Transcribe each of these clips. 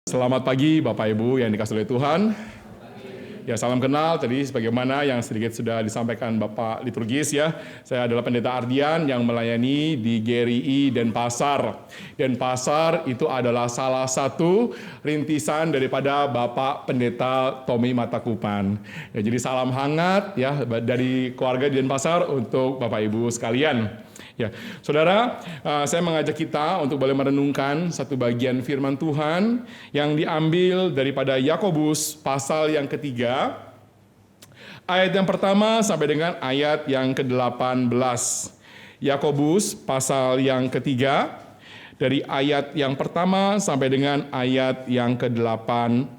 Selamat pagi Bapak Ibu yang dikasihi oleh Tuhan. Ya, salam kenal tadi sebagaimana yang sedikit sudah disampaikan Bapak liturgis ya. Saya adalah Pendeta Ardian yang melayani di GRI Denpasar. Denpasar itu adalah salah satu rintisan daripada Bapak Pendeta Tommy Matakupan. Ya, jadi salam hangat ya dari keluarga di Denpasar untuk Bapak Ibu sekalian. Ya, saudara, saya mengajak kita untuk boleh merenungkan satu bagian firman Tuhan yang diambil daripada Yakobus pasal yang ketiga, ayat yang pertama sampai dengan ayat yang ke-18. Yakobus pasal yang ketiga, dari ayat yang pertama sampai dengan ayat yang ke-18.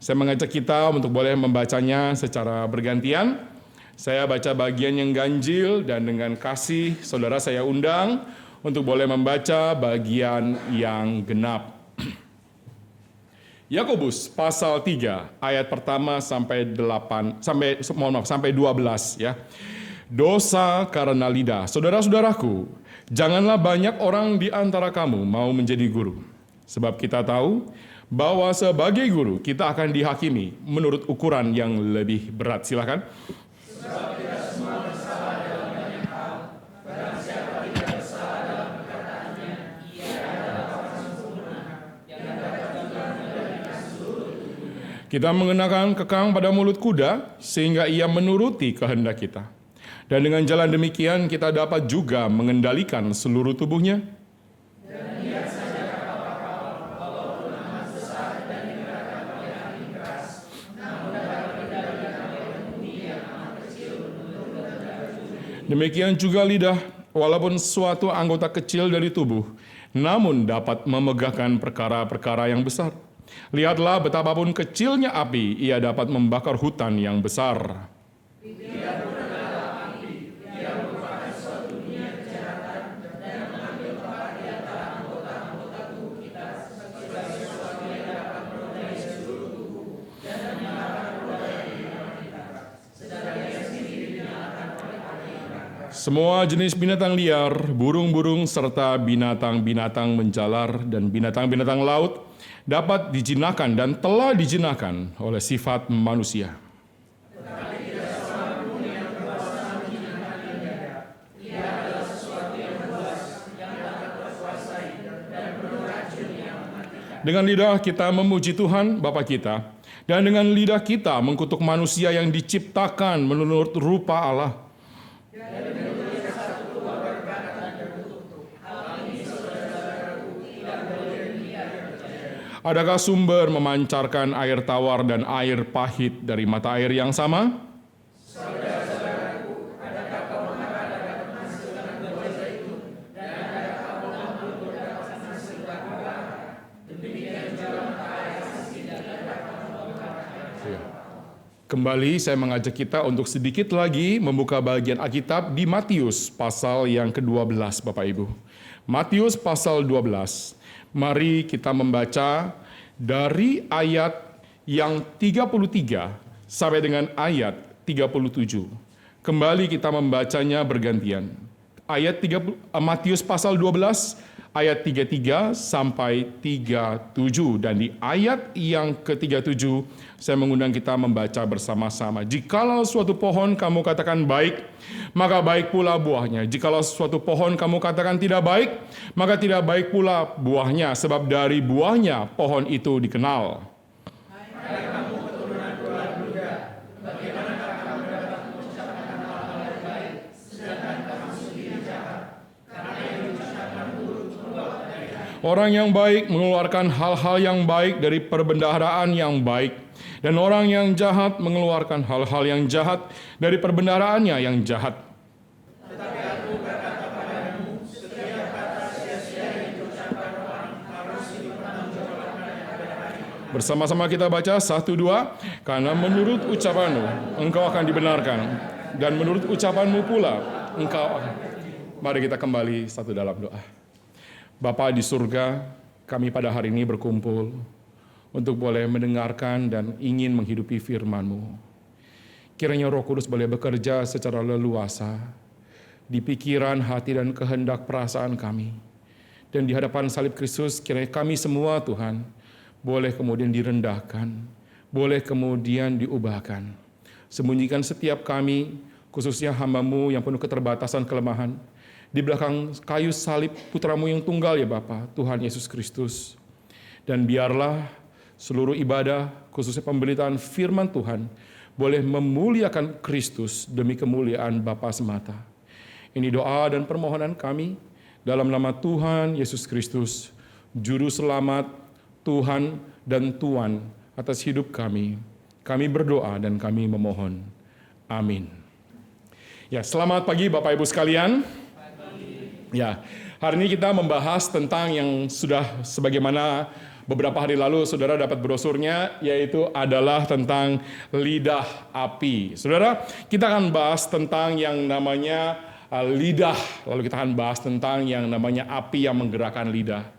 Saya mengajak kita untuk boleh membacanya secara bergantian. Saya baca bagian yang ganjil dan dengan kasih saudara saya undang untuk boleh membaca bagian yang genap. Yakobus pasal 3 ayat pertama sampai 12 ya. Dosa karena lidah. Saudara-saudaraku, janganlah banyak orang di antara kamu mau menjadi guru. Sebab kita tahu bahwa sebagai guru kita akan dihakimi menurut ukuran yang lebih berat. Silakan. Sebab kita semua bersalah dalam banyak hal. Barang siapa tidak bersalah dalam perkataannya, ia adalah orang sempurna, yang dapat juga mengendalikan seluruh tubuh. Kita mengenakan kekang pada mulut kuda, sehingga ia menuruti kehendak kita. Dan dengan jalan demikian kita dapat juga mengendalikan seluruh tubuhnya. Demikian juga lidah, walaupun suatu anggota kecil dari tubuh, namun dapat memegahkan perkara-perkara yang besar. Lihatlah betapapun kecilnya api, ia dapat membakar hutan yang besar. Semua jenis binatang liar, burung-burung, serta binatang-binatang menjalar dan binatang-binatang laut dapat dijinakan dan telah dijinakan oleh sifat manusia. Dengan lidah kita memuji Tuhan Bapa kita, dan dengan lidah kita mengkutuk manusia yang diciptakan menurut rupa Allah. Adakah sumber memancarkan air tawar dan air pahit dari mata air yang sama? Saudara-saudaraku, adakah pemanah dapat menghasilkan buah zaitun, dan adakah pengambul dapat menghasilkan buah? Demikian juga mata air tidak dapat membakar. Kembali saya mengajak kita untuk sedikit lagi membuka bagian Alkitab di Matius pasal yang ke-12, Bapak Ibu. Matius pasal 12. Mari kita membaca dari ayat yang 33 sampai dengan ayat 37. Kembali kita membacanya bergantian. Matius pasal 12 ayat 33 sampai 37, dan di ayat yang ke-37 saya mengundang kita membaca bersama-sama. Jikalau suatu pohon kamu katakan baik, maka baik pula buahnya. Jikalau suatu pohon kamu katakan tidak baik, maka tidak baik pula buahnya, sebab dari buahnya pohon itu dikenal. Orang yang baik mengeluarkan hal-hal yang baik dari perbendaharaan yang baik, dan orang yang jahat mengeluarkan hal-hal yang jahat dari perbendaharaannya yang jahat. Tetapi aku berkata padamu, setiap kata sia-sia yang diucapkan orang harus dipertanggungjawabkan pada hari. Bersama-sama kita baca 1, 2. Karena menurut ucapanmu engkau akan dibenarkan, dan menurut ucapanmu pula engkau akan. Mari kita kembali satu dalam doa. Bapa di surga, kami pada hari ini berkumpul untuk boleh mendengarkan dan ingin menghidupi firman-Mu. Kiranya Roh Kudus boleh bekerja secara leluasa di pikiran, hati, dan kehendak perasaan kami. Dan di hadapan salib Kristus, kiranya kami semua Tuhan, boleh kemudian direndahkan, boleh kemudian diubahkan. Sembunyikan setiap kami, khususnya hamba-Mu yang penuh keterbatasan kelemahan, di belakang kayu salib putra-Mu yang tunggal ya Bapa, Tuhan Yesus Kristus. Dan biarlah seluruh ibadah, khususnya pemberitaan firman Tuhan, boleh memuliakan Kristus demi kemuliaan Bapa semata. Ini doa dan permohonan kami dalam nama Tuhan Yesus Kristus, Juru Selamat, Tuhan dan Tuan atas hidup kami. Kami berdoa dan kami memohon. Amin. Ya, selamat pagi Bapak Ibu sekalian. Ya, hari ini kita membahas tentang yang sudah sebagaimana beberapa hari lalu saudara dapat brosurnya, yaitu adalah tentang lidah api. Saudara, kita akan bahas tentang yang namanya lidah, lalu kita akan bahas tentang yang namanya api yang menggerakkan lidah.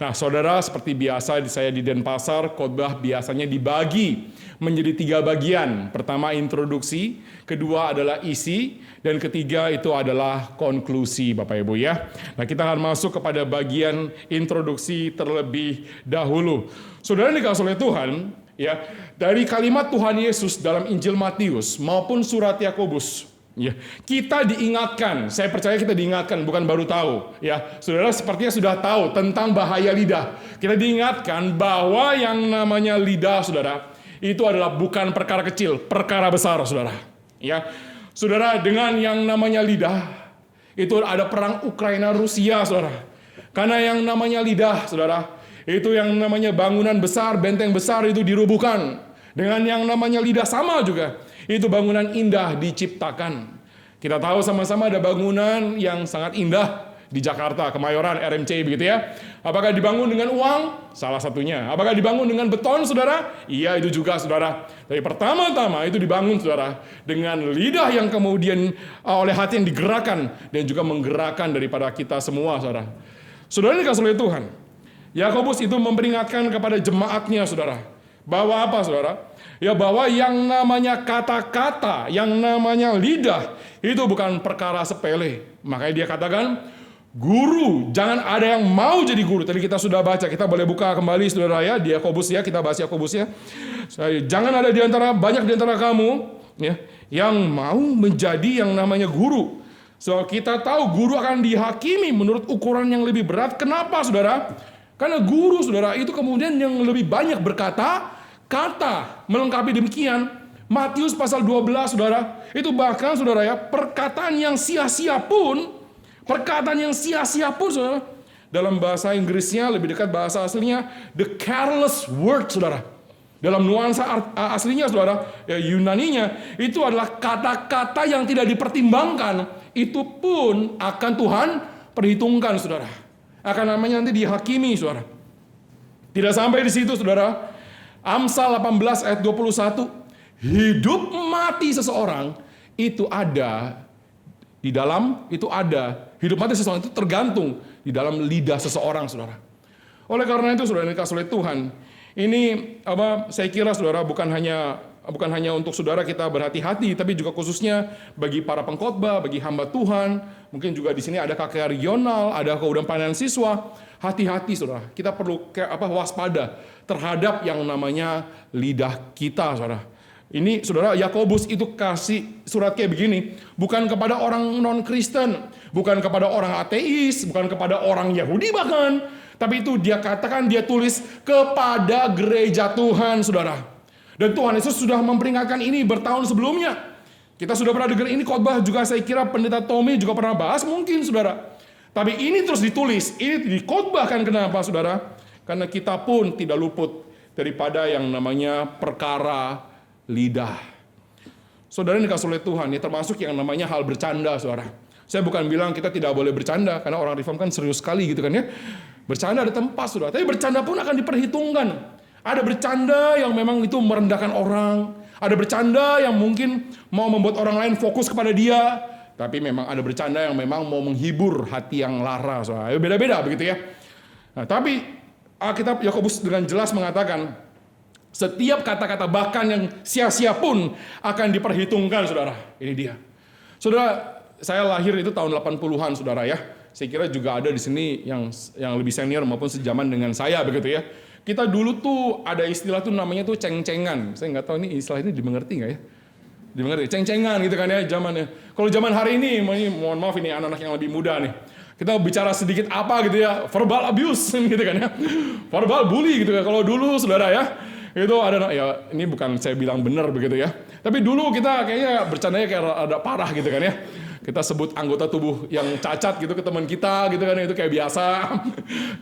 Nah, saudara, seperti biasa saya di Denpasar, khotbah biasanya dibagi menjadi 3 bagian. Pertama introduksi, kedua adalah isi, dan ketiga itu adalah konklusi, Bapak Ibu ya. Nah, kita akan masuk kepada bagian introduksi terlebih dahulu. Saudara dikasihi oleh Tuhan, ya, dari kalimat Tuhan Yesus dalam Injil Matius maupun surat Yakobus, ya, kita diingatkan, saya percaya kita diingatkan, bukan baru tahu. Ya, saudara sepertinya sudah tahu tentang bahaya lidah. Kita diingatkan bahwa yang namanya lidah, saudara, itu adalah bukan perkara kecil, perkara besar, saudara. Ya, saudara, dengan yang namanya lidah, itu ada perang Ukraina Rusia, saudara. Karena yang namanya lidah, saudara, itu yang namanya bangunan besar, benteng besar itu dirubuhkan. Dengan yang namanya lidah sama juga. Itu bangunan indah diciptakan. Kita tahu sama-sama ada bangunan yang sangat indah di Jakarta, Kemayoran, RMC begitu ya. Apakah dibangun dengan uang? Salah satunya. Apakah dibangun dengan beton, saudara? Iya, itu juga, saudara. Tapi pertama-tama itu dibangun, saudara, dengan lidah yang kemudian oleh hati yang digerakkan dan juga menggerakkan daripada kita semua, saudara. Saudara dikasihi oleh Tuhan. Yakobus itu memperingatkan kepada jemaatnya, saudara. Bahwa apa, saudara? Ya, bahwa yang namanya kata-kata, yang namanya lidah, itu bukan perkara sepele. Makanya dia katakan, guru, jangan ada yang mau jadi guru. Tadi kita sudah baca, kita boleh buka kembali saudara ya, di Yakobus ya, kita bahas Yakobus ya. Jangan ada banyak di antara kamu ya, yang mau menjadi yang namanya guru. So, kita tahu guru akan dihakimi menurut ukuran yang lebih berat. Kenapa, saudara? Karena guru, saudara, itu kemudian yang lebih banyak berkata, kata melengkapi demikian. Matius pasal 12, saudara, itu bahkan, saudara ya, perkataan yang sia-sia pun, saudara, dalam bahasa Inggrisnya lebih dekat bahasa aslinya, the careless word, saudara. Dalam nuansa aslinya, saudara, ya, Yunaninya, itu adalah kata-kata yang tidak dipertimbangkan. Itu pun akan Tuhan perhitungkan, saudara. Akan namanya nanti dihakimi, saudara. Tidak sampai di situ, saudara. Amsal 18 ayat 21. Hidup mati seseorang itu ada di dalam, hidup mati seseorang itu tergantung di dalam lidah seseorang, saudara. Oleh karena itu, saudara dikasihi oleh Tuhan, ini saya kira, saudara, bukan hanya untuk saudara kita berhati-hati, tapi juga khususnya bagi para pengkhotbah, bagi hamba Tuhan, mungkin juga di sini ada KKR regional, ada kemudian panen siswa. Hati-hati, saudara, kita perlu waspada terhadap yang namanya lidah kita, saudara. Ini, saudara, Yakobus itu kasih surat kayak begini, bukan kepada orang non-Kristen, bukan kepada orang ateis, bukan kepada orang Yahudi bahkan, tapi itu dia katakan, dia tulis kepada gereja Tuhan, saudara. Dan Tuhan Yesus sudah memperingatkan ini bertahun sebelumnya. Kita sudah pernah dengar ini khotbah juga, saya kira pendeta Tommy juga pernah bahas mungkin, saudara. Tapi ini terus ditulis, ini dikhotbahkan. Kenapa, saudara? Karena kita pun tidak luput daripada yang namanya perkara lidah. Saudara dikasihi oleh Tuhan, ya, termasuk yang namanya hal bercanda, saudara. Saya bukan bilang kita tidak boleh bercanda, karena orang Reform kan serius sekali gitu kan ya. Bercanda ada tempat, saudara. Tapi bercanda pun akan diperhitungkan. Ada bercanda yang memang itu merendahkan orang. Ada bercanda yang mungkin mau membuat orang lain fokus kepada dia. Tapi memang ada bercanda yang memang mau menghibur hati yang lara. Soalnya beda-beda begitu ya. Nah, tapi Alkitab Yakobus dengan jelas mengatakan, setiap kata-kata bahkan yang sia-sia pun akan diperhitungkan, saudara. Ini dia. Saudara, saya lahir itu tahun 80-an, saudara ya. Saya kira juga ada di sini yang lebih senior maupun sejaman dengan saya begitu ya. Kita dulu tuh ada istilah tuh namanya tuh ceng-cengan. Saya nggak tahu ini istilah ini dimengerti nggak ya? Dimengerti, ceng-cengan gitu kan ya zamannya. Kalau zaman hari ini, mohon maaf ini anak-anak yang lebih muda nih. Kita bicara sedikit apa gitu ya, verbal abuse gitu kan ya. Verbal bully gitu ya. Kalau dulu saudara ya, itu ada, ya ini bukan saya bilang benar begitu ya. Tapi dulu kita kayaknya bercandanya kayak ada parah gitu kan ya. Kita sebut anggota tubuh yang cacat gitu ke teman kita gitu kan, itu kayak biasa.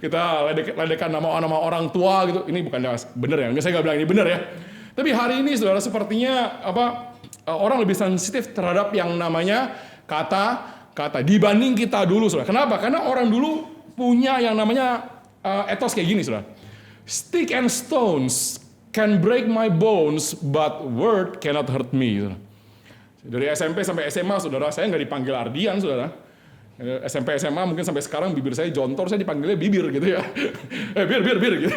Kita ledekan nama orang tua gitu. Ini bukan benar ya, saya nggak bilang ini benar ya. Tapi hari ini saudara sepertinya orang lebih sensitif terhadap yang namanya kata-kata dibanding kita dulu, saudara. Kenapa? Karena orang dulu punya yang namanya etos kayak gini, saudara. Stick and stones can break my bones, but word cannot hurt me. Saudara. Dari SMP sampai SMA, saudara, saya nggak dipanggil Ardian, saudara. SMP SMA mungkin sampai sekarang bibir saya jontor, saya dipanggilnya bibir gitu ya. Bir gitu.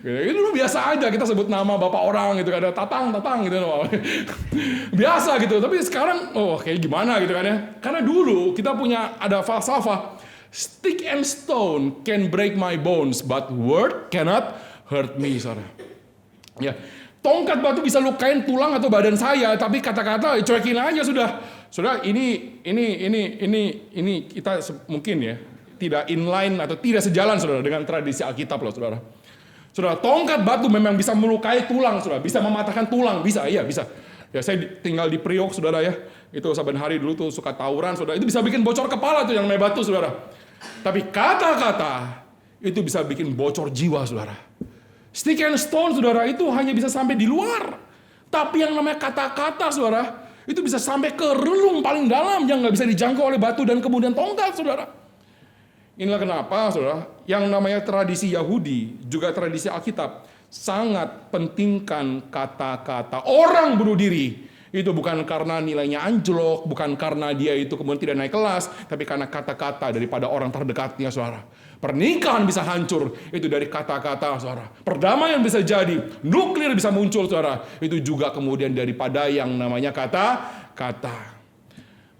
Itu dulu biasa aja kita sebut nama bapak orang gitu, ada tatang gitu. Biasa gitu, tapi sekarang kayak gimana gitu kan ya. Karena dulu kita punya ada falsafah, stick and stone can break my bones, but word cannot hurt me, saudara. Ya, tongkat batu bisa lukain tulang atau badan saya, tapi kata-kata cuekin aja sudah. Saudara, ini kita mungkin ya tidak inline atau tidak sejalan, saudara, dengan tradisi Alkitab loh, saudara. Saudara, tongkat batu memang bisa melukai tulang, saudara, bisa mematahkan tulang, bisa. Ya saya tinggal di Priok, saudara ya. Itu saban hari dulu tuh suka tawuran, saudara. Itu bisa bikin bocor kepala tuh yang namanya batu, saudara. Tapi kata-kata itu bisa bikin bocor jiwa, saudara. Stick and stone, saudara, itu hanya bisa sampai di luar. Tapi yang namanya kata-kata, saudara, itu bisa sampai ke relung paling dalam yang nggak bisa dijangkau oleh batu dan kemudian tongkat, saudara. Inilah kenapa, saudara, yang namanya tradisi Yahudi, juga tradisi Alkitab, sangat pentingkan kata-kata. Orang bunuh diri, itu bukan karena nilainya anjlok, bukan karena dia itu kemudian tidak naik kelas, tapi karena kata-kata daripada orang terdekatnya, saudara. Pernikahan bisa hancur, itu dari kata-kata, saudara. Perdamaian bisa jadi, nuklir bisa muncul, saudara. Itu juga kemudian daripada yang namanya kata-kata.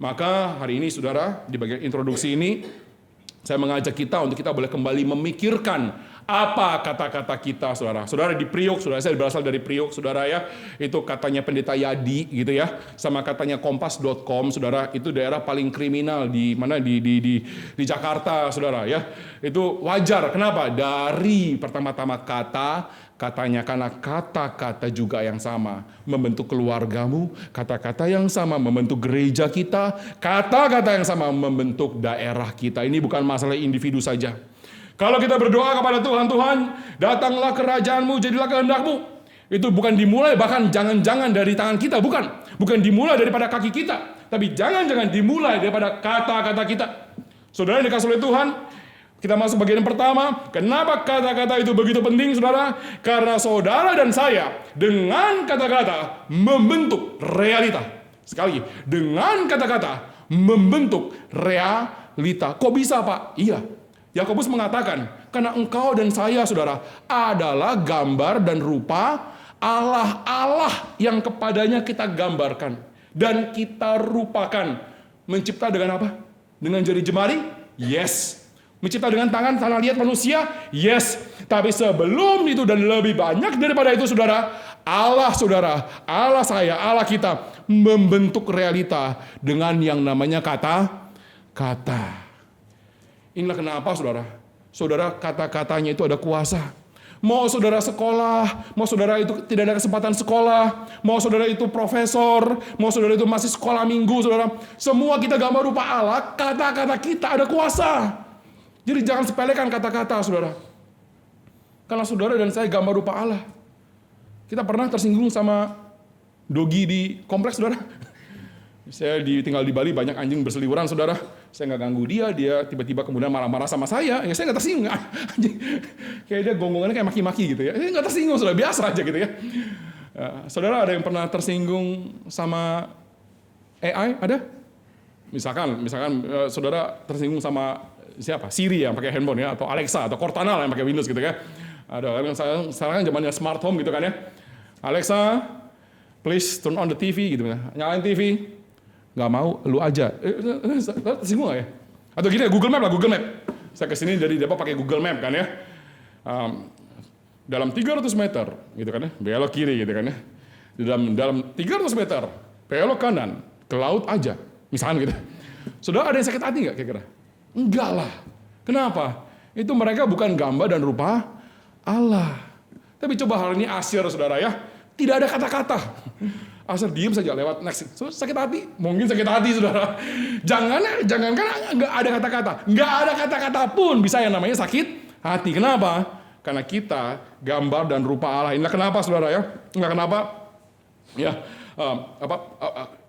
Maka hari ini, saudara, di bagian introduksi ini, saya mengajak kita untuk kita boleh kembali memikirkan apa kata-kata kita, saudara. Saudara di Priok, saudara, saya berasal dari Priok, saudara ya. Itu katanya Pendeta Yadi gitu ya. Sama katanya Kompas.com, saudara. Itu daerah paling kriminal di mana di Jakarta, saudara ya. Itu wajar. Kenapa? Dari pertama-tama katanya karena kata-kata juga yang sama membentuk keluargamu, kata-kata yang sama membentuk gereja kita, kata-kata yang sama membentuk daerah kita. Ini bukan masalah individu saja. Kalau kita berdoa kepada Tuhan, Tuhan, datanglah kerajaan-Mu, jadilah kehendak-Mu. Itu bukan dimulai, bahkan jangan-jangan dari tangan kita, bukan. Bukan dimulai daripada kaki kita, tapi jangan-jangan dimulai daripada kata-kata kita. Saudara yang dikasih oleh Tuhan, kita masuk bagian pertama. Kenapa kata-kata itu begitu penting, saudara? Karena saudara dan saya dengan kata-kata membentuk realita. Sekali lagi, dengan kata-kata membentuk realita. Kok bisa, Pak? Iya. Yakobus mengatakan, karena engkau dan saya, saudara, adalah gambar dan rupa Allah-Allah yang kepadanya kita gambarkan dan kita rupakan. Mencipta dengan apa? Dengan jari jemari? Yes. Mencipta dengan tangan lihat manusia? Yes. Tapi sebelum itu dan lebih banyak daripada itu, saudara, saudara, Allah saya, Allah kita membentuk realita dengan yang namanya kata-kata. Inilah kenapa, saudara. Saudara, kata-katanya itu ada kuasa. Mau saudara sekolah, mau saudara itu tidak ada kesempatan sekolah, mau saudara itu profesor, mau saudara itu masih sekolah minggu, saudara. Semua kita gambar rupa Allah, kata-kata kita ada kuasa. Jadi jangan sepelekan kata-kata, saudara. Karena saudara dan saya gambar rupa Allah. Kita pernah tersinggung sama dogi di kompleks, saudara. Saya tinggal di Bali, banyak anjing berseliweran, saudara. Saya nggak ganggu dia tiba-tiba kemudian marah-marah sama saya. Ya saya nggak tersinggung. Kayak dia gonggongannya kayak maki-maki gitu ya. Saya nggak tersinggung, saudara, biasa aja gitu ya. Saudara ada yang pernah tersinggung sama AI? Ada? Misalkan saudara tersinggung sama siapa? Siri yang pakai handphone ya, atau Alexa atau Cortana yang pakai Windows gitu ya. Ada kan sekarang kan zamannya smart home gitu kan ya. Alexa, please turn on the TV gitu ya. Nyalain TV. Nggak mau, lu aja. Tersinggung nggak ya? Atau gini ya, Google Map lah, Google Map. Saya kesini dari Depok pakai Google Map kan ya. Dalam 300 meter gitu kan ya, belok kiri gitu kan ya. Dalam 300 meter belok kanan ke laut aja, misalnya gitu. Saudara, ada yang sakit hati nggak kira-kira? Enggak lah. Kenapa? Itu mereka bukan gambar dan rupa Allah. Tapi coba hari ini Asyir, saudara ya, tidak ada kata-kata. Asyir diam saja lewat next. So, sakit hati, mungkin sakit hati saudara. Jangankan nggak ada kata-kata, nggak ada kata-kata pun bisa yang namanya sakit hati. Kenapa? Karena kita gambar dan rupa Allah. Inilah kenapa saudara ya? Enggak kenapa? Ya,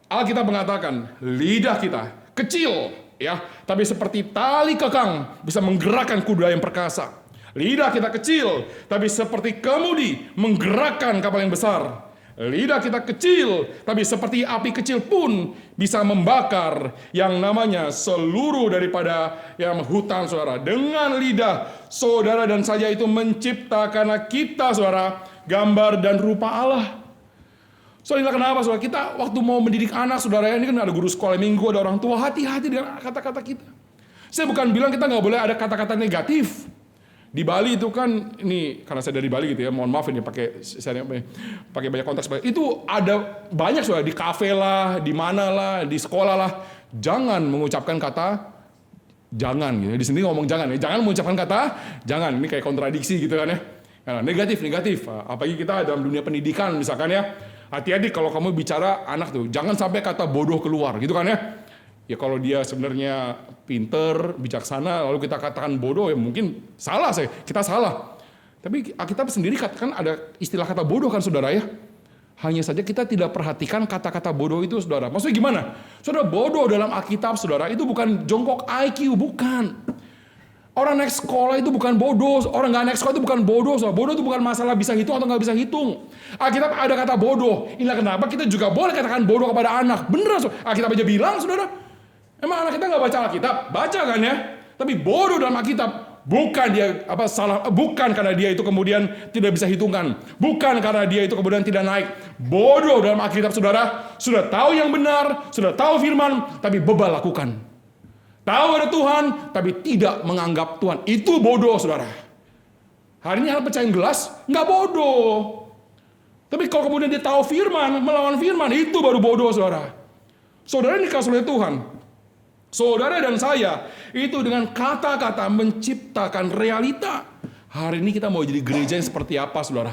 Alkitab mengatakan lidah kita kecil, ya, tapi seperti tali kekang bisa menggerakkan kuda yang perkasa. Lidah kita kecil, tapi seperti kemudi menggerakkan kapal yang besar. Lidah kita kecil, tapi seperti api kecil pun bisa membakar yang namanya seluruh daripada yang hutan, saudara. Dengan lidah, saudara dan saya itu menciptakan kita, saudara, gambar dan rupa Allah. Soalnya kenapa, saudara? Kita waktu mau mendidik anak, saudara, ini kan ada guru sekolah minggu, ada orang tua, hati-hati dengan kata-kata kita. Saya bukan bilang kita nggak boleh ada kata-kata negatif. Di Bali itu kan, ini karena saya dari Bali gitu ya, mohon maaf ini saya pakai banyak konteks. Itu ada banyak, saudara, di kafe lah, di mana lah, di sekolah lah. Jangan mengucapkan kata jangan gitu. Di sini ngomong jangan ya, jangan mengucapkan kata jangan. Ini kayak kontradiksi gitu kan ya. Nah, negatif. Apalagi kita dalam dunia pendidikan misalkan ya. Hati-hati kalau kamu bicara anak tuh, jangan sampai kata bodoh keluar, gitu kan ya. Ya kalau dia sebenarnya pinter, bijaksana, lalu kita katakan bodoh, ya mungkin salah kita salah. Tapi Alkitab sendiri katakan ada istilah kata bodoh kan saudara ya. Hanya saja kita tidak perhatikan kata-kata bodoh itu saudara. Maksudnya gimana? Saudara, bodoh dalam Alkitab saudara itu bukan jongkok IQ, bukan. Orang naik sekolah itu bukan bodoh, orang nggak naik sekolah itu bukan bodoh. Saudara. Bodoh itu bukan masalah bisa hitung atau nggak bisa hitung. Alkitab ada kata bodoh. Inilah kenapa kita juga boleh katakan bodoh kepada anak. Bener, saudara. Alkitab aja bilang, saudara. Emang anak kita nggak baca Alkitab? Baca kan ya. Tapi bodoh dalam Alkitab bukan dia salah, bukan karena dia itu kemudian tidak bisa hitungan, bukan karena dia itu kemudian tidak naik. Bodoh dalam Alkitab saudara, sudah tahu yang benar, sudah tahu firman, tapi bebal lakukan. Tahu ada Tuhan, tapi tidak menganggap Tuhan. Itu bodoh, saudara. Hari ini anak pecahin gelas, nggak bodoh. Tapi kalau kemudian dia tahu firman, melawan firman, itu baru bodoh, saudara. Saudara ini dikasih oleh Tuhan. Saudara dan saya, itu dengan kata-kata menciptakan realita. Hari ini kita mau jadi gereja yang seperti apa, saudara?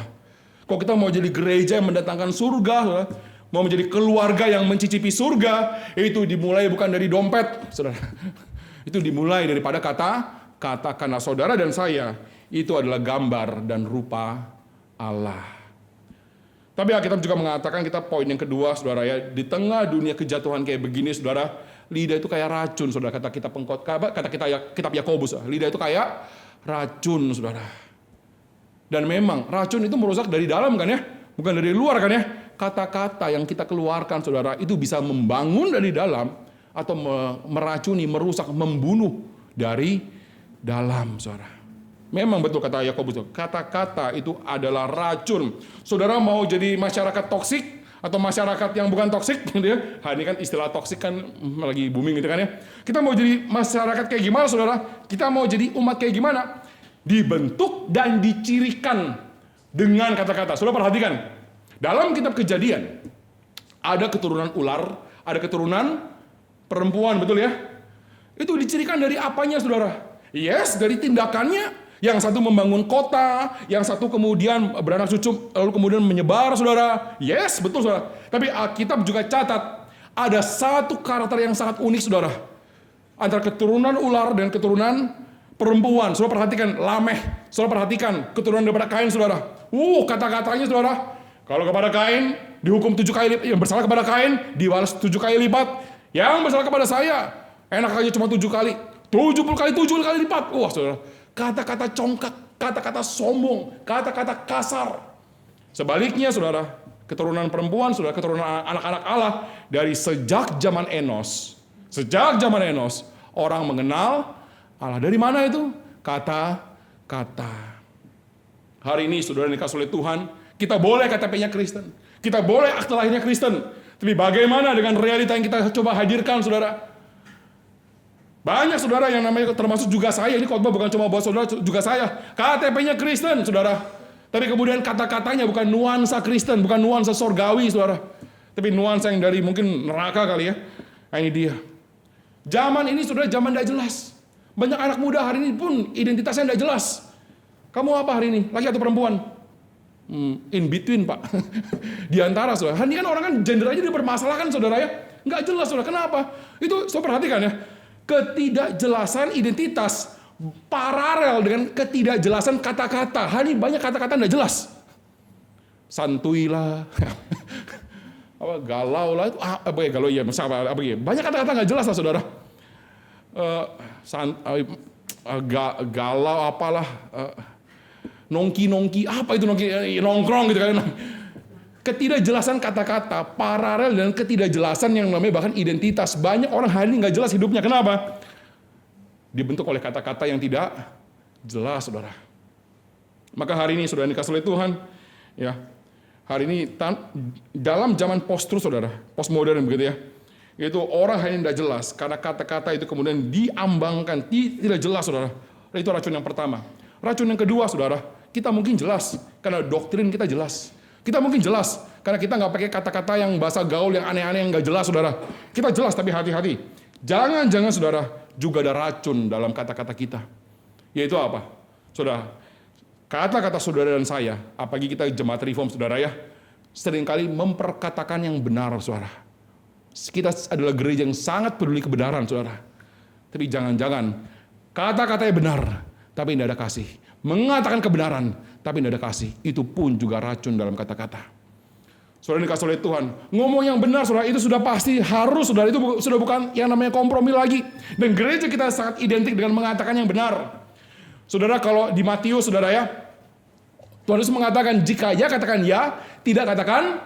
Kalau kita mau jadi gereja yang mendatangkan surga, saudara, mau menjadi keluarga yang mencicipi surga, itu dimulai bukan dari dompet, saudara. Itu dimulai daripada kata karena saudara dan saya itu adalah gambar dan rupa Allah. Tapi Alkitab juga mengatakan kita poin yang kedua, saudara ya, di tengah dunia kejatuhan kayak begini, saudara, lidah itu kayak racun, saudara. Kata kitab Yakobus, lidah itu kayak racun, saudara. Dan memang racun itu merusak dari dalam kan ya, bukan dari luar kan ya. Kata-kata yang kita keluarkan, saudara, itu bisa membangun dari dalam atau meracuni, merusak, membunuh dari dalam, saudara. Memang betul kata Yakobus, kata-kata itu adalah racun. Saudara mau jadi masyarakat toksik atau masyarakat yang bukan toksik, gitu ya. Ini kan istilah toksik kan lagi booming gitu kan ya. Kita mau jadi masyarakat kayak gimana, saudara? Kita mau jadi umat kayak gimana? Dibentuk dan dicirikan dengan kata-kata. Saudara perhatikan. Dalam kitab Kejadian, ada keturunan ular, ada keturunan perempuan, betul ya? Itu dicirikan dari apanya, saudara? Yes, dari tindakannya. Yang satu membangun kota, yang satu kemudian beranak cucu, lalu kemudian menyebar, saudara. Yes, betul, saudara. Tapi Alkitab juga catat, ada satu karakter yang sangat unik, saudara. Antara keturunan ular dan keturunan perempuan. Saudara perhatikan, Lameh. Saudara perhatikan, keturunan daripada Kain, saudara. Kata-katanya, saudara. Kalau kepada Kain, dihukum 7 kali lipat. Yang bersalah kepada Kain, dibalas 7 kali lipat. Yang bersalah kepada saya, enak aja cuma 7 kali. 70 kali lipat. Saudara. Kata-kata congkak, kata-kata sombong, kata-kata kasar. Sebaliknya, saudara, keturunan perempuan, saudara, keturunan anak-anak Allah, dari sejak zaman Enos, orang mengenal Allah. Dari mana itu? Kata-kata. Hari ini, saudara, dikasih oleh Tuhan, kita boleh KTP-nya Kristen, kita boleh akte lahirnya Kristen, tapi bagaimana dengan realita yang kita coba hadirkan, saudara? Banyak saudara yang namanya termasuk juga saya, ini khotbah bukan cuma buat saudara, juga saya. KTP-nya Kristen, saudara. Tapi kemudian kata-katanya bukan nuansa Kristen, bukan nuansa sorgawi, saudara. Tapi nuansa yang dari mungkin neraka kali ya. Nah ini dia. Zaman ini saudara, zaman tidak jelas. Banyak anak muda hari ini pun identitasnya tidak jelas. Kamu apa hari ini? Laki atau perempuan? In between, Pak. Di antara, saudara. Ini kan orang kan gender aja dipermasalahkan, saudara ya. Nggak jelas, saudara. Kenapa? Itu saya perhatikan ya. Ketidakjelasan identitas paralel dengan ketidakjelasan kata-kata. Hari ini banyak kata-kata nggak jelas. Santuy lah. Apa galau lah itu apa ya, galau ya, apa ya. Banyak kata-kata nggak jelas lah, saudara. Galau apalah. Nongki, apa itu nongki? Nongkrong gitu kan. Ketidakjelasan kata-kata, paralel dan ketidakjelasan yang namanya bahkan identitas. Banyak orang hari ini nggak jelas hidupnya. Kenapa? Dibentuk oleh kata-kata yang tidak jelas, saudara. Maka hari ini, saudara, dikasih oleh Tuhan, ya, hari ini dalam zaman post-truth, saudara, postmodern begitu ya, itu orang hari ini tidak jelas karena kata-kata itu kemudian diambangkan, tidak jelas, saudara. Itu racun yang pertama. Racun yang kedua, saudara, kita mungkin jelas karena doktrin kita jelas. Kita mungkin jelas, karena kita nggak pakai kata-kata yang bahasa gaul, yang aneh-aneh, yang nggak jelas, saudara. Kita jelas, tapi hati-hati. Jangan-jangan, saudara, juga ada racun dalam kata-kata kita. Yaitu apa? Saudara, kata-kata saudara dan saya, apalagi kita jemaat reform, saudara ya, seringkali memperkatakan yang benar, saudara. Kita adalah gereja yang sangat peduli kebenaran, saudara. Tapi jangan-jangan, kata-katanya benar, tapi tidak ada kasih. Mengatakan kebenaran, tapi tidak ada kasih. Itu pun juga racun dalam kata-kata. Saudara dikasih oleh Tuhan. Ngomong yang benar, saudara, itu sudah pasti harus, saudara. Itu sudah bukan yang namanya kompromi lagi. Dan gereja kita sangat identik dengan mengatakan yang benar. Saudara, kalau di Matius, saudara ya, Tuhan Yesus mengatakan, jika ya katakan ya, tidak katakan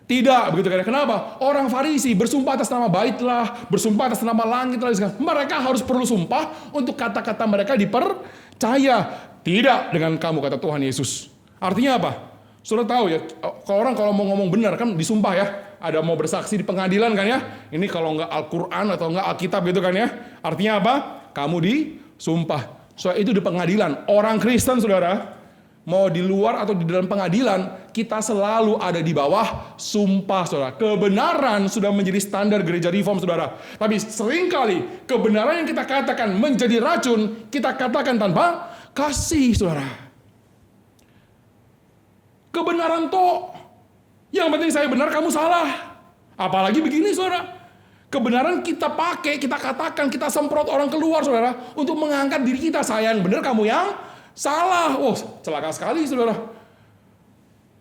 tidak. Begitu kan? Kenapa? Orang Farisi bersumpah atas nama bait lah, bersumpah atas nama langit lah. Mereka harus perlu sumpah untuk kata-kata mereka dipercaya. Tidak dengan kamu, kata Tuhan Yesus. Artinya apa? Saudara tahu ya, kalau mau ngomong benar kan disumpah ya. Ada mau bersaksi di pengadilan kan ya. Ini kalau nggak Al-Quran atau nggak Alkitab gitu kan ya. Artinya apa? Kamu disumpah. Soal itu di pengadilan. Orang Kristen, saudara, mau di luar atau di dalam pengadilan, kita selalu ada di bawah sumpah, saudara. Kebenaran sudah menjadi standar gereja reform, saudara. Tapi seringkali kebenaran yang kita katakan menjadi racun, kita katakan tanpa kasih, saudara. Kebenaran toh. Yang penting saya benar, kamu salah. Apalagi begini, saudara. Kebenaran kita pakai, kita katakan, kita semprot orang keluar, saudara. Untuk mengangkat diri kita. Saya yang benar, kamu yang salah. Oh, celaka sekali, saudara.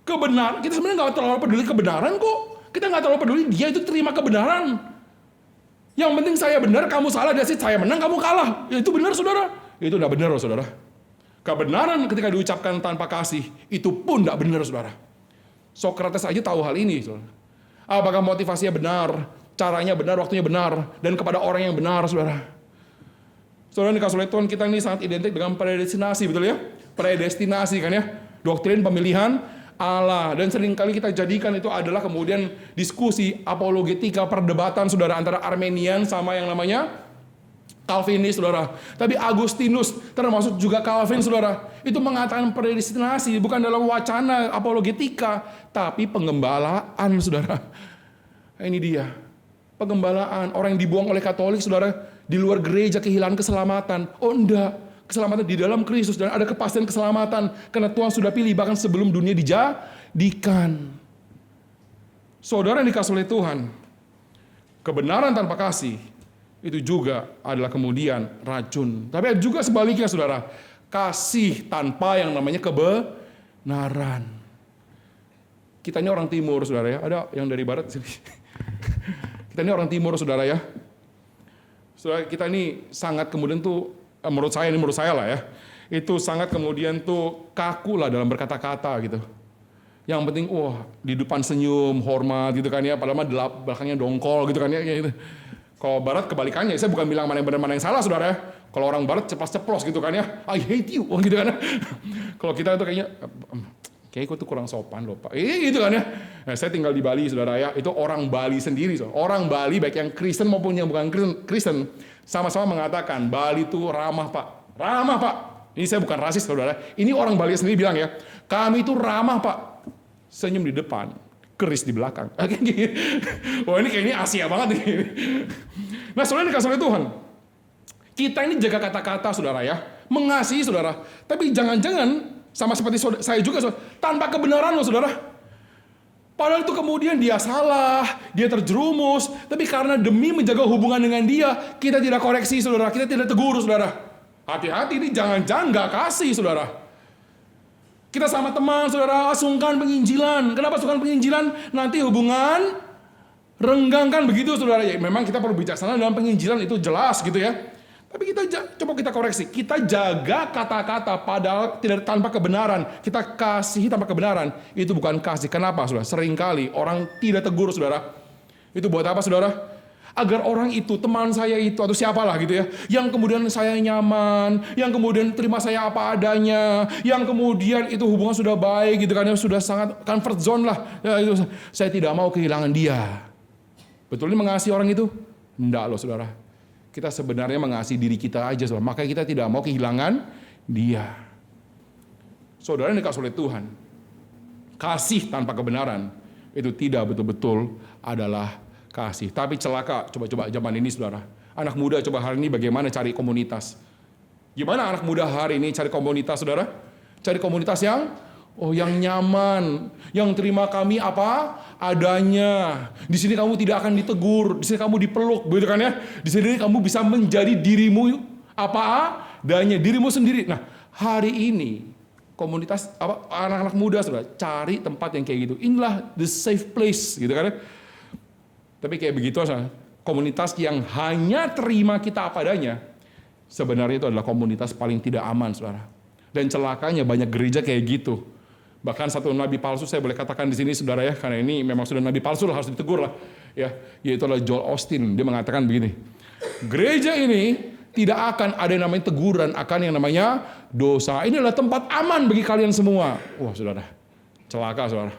Kebenaran, kita sebenarnya nggak terlalu peduli kebenaran kok. Kita nggak terlalu peduli dia itu terima kebenaran. Yang penting saya benar, kamu salah. Dia sih saya menang, kamu kalah. Ya, itu benar, saudara. Itu udah benar, saudara. Kebenaran ketika diucapkan tanpa kasih, itu pun tidak benar, saudara. Sokrates aja tahu hal ini, saudara. Apakah motivasinya benar, caranya benar, waktunya benar, dan kepada orang yang benar, saudara. Saudara, dikasih oleh Tuhan, kita ini sangat identik dengan predestinasi, betul ya? Predestinasi kan ya? Doktrin pemilihan Allah. Dan seringkali kita jadikan itu adalah kemudian diskusi, apologetika, perdebatan, saudara, antara Armenian sama yang namanya Calvinis, saudara. Tapi Agustinus, termasuk juga Calvin, saudara, itu mengatakan predestinasi bukan dalam wacana apologetika, tapi penggembalaan, saudara. Ini dia, penggembalaan. Orang yang dibuang oleh Katolik, saudara, di luar gereja kehilangan keselamatan. Oh enggak, keselamatan di dalam Kristus dan ada kepastian keselamatan karena Tuhan sudah pilih bahkan sebelum dunia dijadikan. Saudara yang dikasih oleh Tuhan, kebenaran tanpa kasih itu juga adalah kemudian racun. Tapi juga sebaliknya, saudara. Kasih tanpa yang namanya kebenaran. Kita ini orang timur, saudara ya. Ada yang dari barat sini. Kita ini orang timur, saudara ya. Saudara, kita ini sangat kemudian tuh, menurut saya lah ya. Itu sangat kemudian tuh kaku lah dalam berkata-kata gitu. Yang penting, di depan senyum, hormat gitu kan ya. Padahal belakangnya dongkol gitu kan ya. Gitu. Kalau barat kebalikannya, saya bukan bilang mana yang benar mana yang salah, saudara ya. Kalau orang barat ceplos-ceplos gitu kan ya, I hate you gitu kan ya. Kalau kita itu kayaknya Kayaknya aku tuh kurang sopan loh Pak. Gitu kan ya. Nah, saya tinggal di Bali saudara ya. Itu orang Bali sendiri. Orang Bali baik yang Kristen maupun yang bukan Kristen. Sama-sama mengatakan Bali itu ramah Pak. Ramah Pak. Ini saya bukan rasis saudara. Ini orang Bali sendiri bilang ya. Kami itu ramah Pak. Senyum di depan. Keris di belakang. Wah ini kayaknya Asia banget nih. Nah saudara dikasih oleh Tuhan. Kita ini jaga kata-kata saudara ya. Mengasihi saudara. Tapi jangan-jangan sama seperti saya juga, saudara, tanpa kebenaran loh saudara. Padahal itu kemudian dia salah, dia terjerumus, tapi karena demi menjaga hubungan dengan dia, kita tidak koreksi saudara, kita tidak tegur saudara. Hati-hati ini jangan-jangan gak kasih saudara. Kita sama teman saudara, sungkan penginjilan. Kenapa sungkan penginjilan? Nanti hubungan renggang kan begitu saudara. Ya, memang kita perlu bijaksana dalam penginjilan itu jelas gitu ya. Tapi coba kita koreksi, kita jaga kata-kata padahal tidak tanpa kebenaran, kita kasihi tanpa kebenaran, itu bukan kasih. Kenapa saudara? Seringkali orang tidak tegur saudara. Itu buat apa saudara? Agar orang itu, teman saya itu atau siapalah gitu ya, yang kemudian saya nyaman, yang kemudian terima saya apa adanya, yang kemudian itu hubungan sudah baik gitu kan, sudah sangat comfort zone lah. Ya, itu, saya tidak mau kehilangan dia. Betul ini mengasihi orang itu? Enggak loh saudara. Kita sebenarnya mengasihi diri kita aja, saudara. Makanya kita tidak mau kehilangan dia. Saudara yang dikasih oleh Tuhan, kasih tanpa kebenaran, itu tidak betul-betul adalah kasih. Tapi celaka, coba-coba zaman ini saudara. Anak muda coba hari ini bagaimana cari komunitas. Gimana anak muda hari ini cari komunitas saudara? Cari komunitas yang nyaman, yang terima kami apa adanya. Di sini kamu tidak akan ditegur, di sini kamu dipeluk, begitu kan ya? Di sini kamu bisa menjadi dirimu apa adanya, dirimu sendiri. Nah, hari ini komunitas anak-anak muda saudara, cari tempat yang kayak gitu. Inilah the safe place, gitu kan ya? Tapi kayak begitu saudara, komunitas yang hanya terima kita apa adanya, sebenarnya itu adalah komunitas paling tidak aman saudara. Dan celakanya banyak gereja kayak gitu. Bahkan satu nabi palsu saya boleh katakan di sini saudara ya, karena ini memang sudah nabi palsu lah, harus ditegur lah ya, yaitu adalah Joel Osteen. Dia mengatakan begini, gereja ini tidak akan ada yang namanya teguran akan yang namanya dosa. Ini adalah tempat aman bagi kalian semua. Wah saudara, celaka saudara.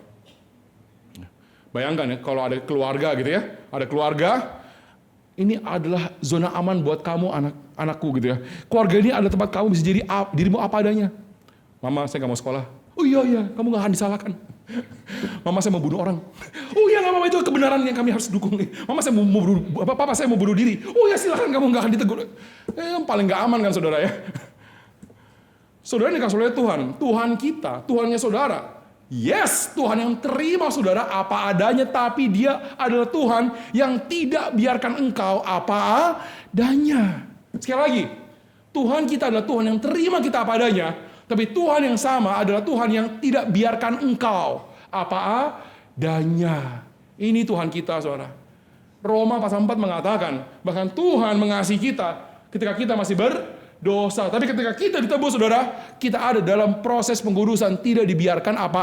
Bayangkan ya kalau ada keluarga gitu ya, ada keluarga, ini adalah zona aman buat kamu anak-anakku gitu ya. Keluarga ini adalah tempat kamu bisa jadi dirimu apa adanya. Mama saya gak mau sekolah. Oh iya, kamu gak akan disalahkan. Mama saya mau bunuh orang. Oh iya, mama itu kebenaran yang kami harus dukung. Mama saya mau bunuh, papa saya mau bunuh diri. Oh iya silakan, kamu gak akan ditegur. Yang paling gak aman kan saudara ya. Saudara ini dikasih oleh Tuhan. Tuhan kita, Tuhannya saudara. Yes, Tuhan yang terima saudara apa adanya. Tapi dia adalah Tuhan yang tidak biarkan engkau apa adanya. Sekali lagi, Tuhan kita adalah Tuhan yang terima kita apa adanya. Tapi Tuhan yang sama adalah Tuhan yang tidak biarkan engkau apa adanya. Ini Tuhan kita saudara. Roma pasal 4 mengatakan, bahkan Tuhan mengasihi kita ketika kita masih berdosa. Tapi ketika kita ditebus saudara, kita ada dalam proses pengkudusan, tidak dibiarkan apa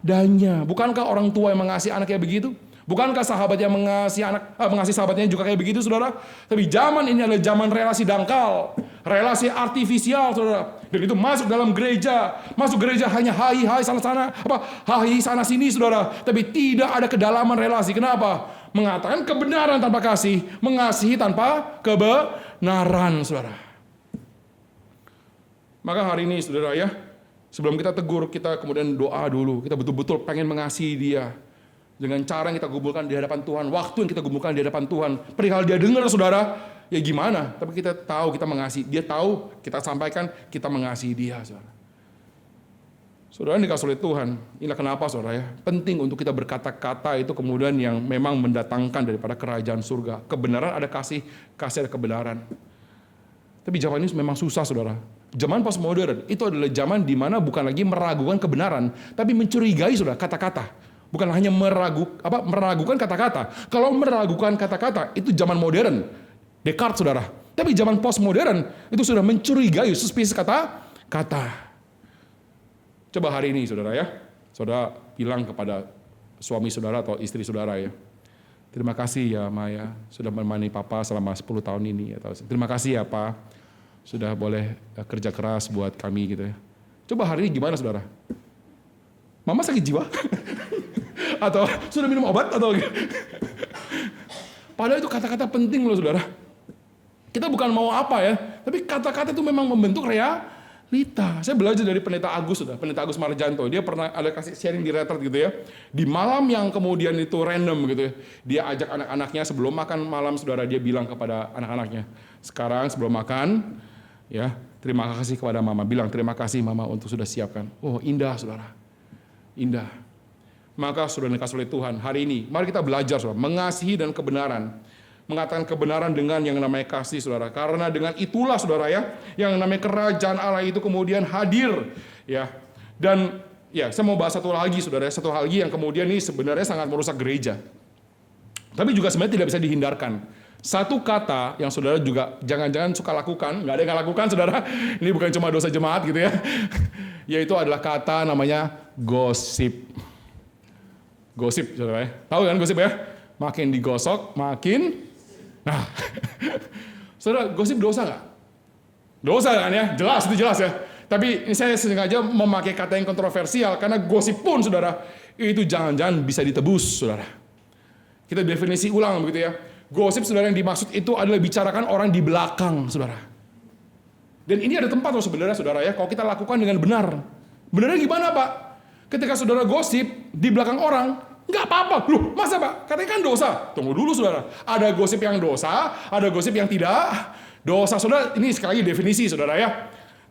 adanya. Bukankah orang tua yang mengasihi anaknya begitu? Bukankah sahabat yang mengasihi sahabatnya juga kayak begitu saudara? Tapi zaman ini adalah zaman relasi dangkal, relasi artifisial saudara. Dan itu masuk dalam gereja, masuk gereja hanya hai sana-sana, hai sana sini saudara. Tapi tidak ada kedalaman relasi. Kenapa? Mengatakan kebenaran tanpa kasih, mengasihi tanpa kebenaran saudara. Maka hari ini saudara ya, sebelum kita tegur, kita kemudian doa dulu. Kita betul-betul pengen mengasihi dia. Dengan cara yang kita gumulkan di hadapan Tuhan, waktu yang kita gumulkan di hadapan Tuhan. Perihal dia dengar saudara, ya gimana? Tapi kita tahu kita mengasihi. Dia tahu, kita sampaikan, kita mengasihi dia saudara. Saudara yang dikasih oleh Tuhan, inilah kenapa saudara ya, penting untuk kita berkata-kata itu kemudian yang memang mendatangkan daripada kerajaan surga. Kebenaran ada kasih ada kebenaran. Tapi zaman ini memang susah saudara. Zaman postmodern itu adalah zaman di mana bukan lagi meragukan kebenaran, tapi mencurigai saudara kata-kata. Bukan hanya meragukan kata-kata. Kalau meragukan kata-kata itu zaman modern, Descartes saudara. Tapi zaman postmodern itu sudah mencurigai suspicious kata-kata. Coba hari ini saudara ya, saudara bilang kepada suami saudara atau istri saudara ya, terima kasih ya Maya sudah menemani Papa selama 10 tahun ini. Atau terima kasih ya Pak sudah boleh kerja keras buat kami gitu ya. Coba hari ini gimana saudara? Mama sakit jiwa? Atau sudah minum obat? Atau padahal itu kata-kata penting loh saudara. Kita bukan mau apa ya, tapi kata-kata itu memang membentuk realita. Saya belajar dari Pendeta Agus, Pendeta Agus Marjanto. Dia pernah ada kasih sharing di retret gitu ya. Di malam yang kemudian itu random gitu ya. Dia ajak anak-anaknya sebelum makan malam saudara, dia bilang kepada anak-anaknya, sekarang sebelum makan, ya terima kasih kepada mama. Bilang terima kasih mama untuk sudah siapkan. Oh indah saudara, indah. Maka saudara dikasih oleh Tuhan hari ini, mari kita belajar saudara, mengasihi dan kebenaran. Mengatakan kebenaran dengan yang namanya kasih saudara. Karena dengan itulah saudara ya, yang namanya kerajaan Allah itu kemudian hadir ya. Dan ya saya mau bahas satu lagi saudara, satu hal lagi yang kemudian ini sebenarnya sangat merusak gereja. Tapi juga sebenarnya tidak bisa dihindarkan. Satu kata yang saudara juga jangan-jangan suka lakukan, nggak ada yang lakukan saudara. Ini bukan cuma dosa jemaat gitu ya. Yaitu adalah kata namanya gosip. Gosip saudara ya. Tahu kan gosip ya? Makin digosok, makin... Nah, saudara, gosip dosa nggak? Dosa kan ya? Jelas, itu jelas ya. Tapi ini saya sengaja memakai kata yang kontroversial, karena gosip pun saudara, itu jangan-jangan bisa ditebus saudara. Kita definisi ulang begitu ya. Gosip saudara yang dimaksud itu adalah bicarakan orang di belakang saudara. Dan ini ada tempat loh sebenarnya saudara ya, kalau kita lakukan dengan benar. Benarnya gimana Pak? Ketika saudara gosip di belakang orang, nggak apa-apa. Loh, masa Pak? Katanya kan dosa. Tunggu dulu saudara. Ada gosip yang dosa, ada gosip yang tidak dosa. Saudara, ini sekali lagi definisi saudara ya.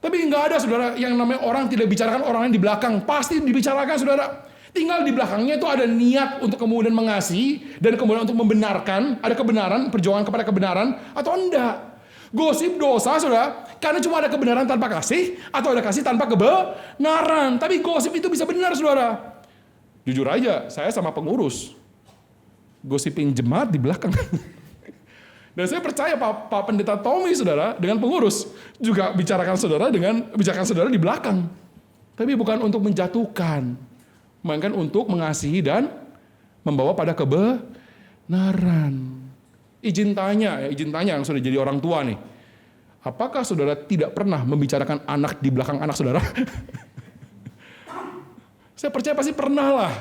Tapi nggak ada saudara yang namanya orang tidak bicarakan orang lain di belakang. Pasti dibicarakan saudara. Tinggal di belakangnya itu ada niat untuk kemudian mengasihi dan kemudian untuk membenarkan. Ada kebenaran, perjuangan kepada kebenaran atau enggak. Gosip dosa saudara. Karena cuma ada kebenaran tanpa kasih atau ada kasih tanpa kebenaran. Tapi gosip itu bisa benar saudara. Jujur aja, saya sama pengurus gosipin jemaat di belakang. Dan saya percaya Pak Pendeta Tommy saudara dengan pengurus juga bicarakan saudara di belakang. Tapi bukan untuk menjatuhkan, melainkan untuk mengasihi dan membawa pada kebenaran. Izin tanya yang sudah jadi orang tua nih. Apakah saudara tidak pernah membicarakan anak di belakang anak saudara? Saya percaya pasti pernah lah.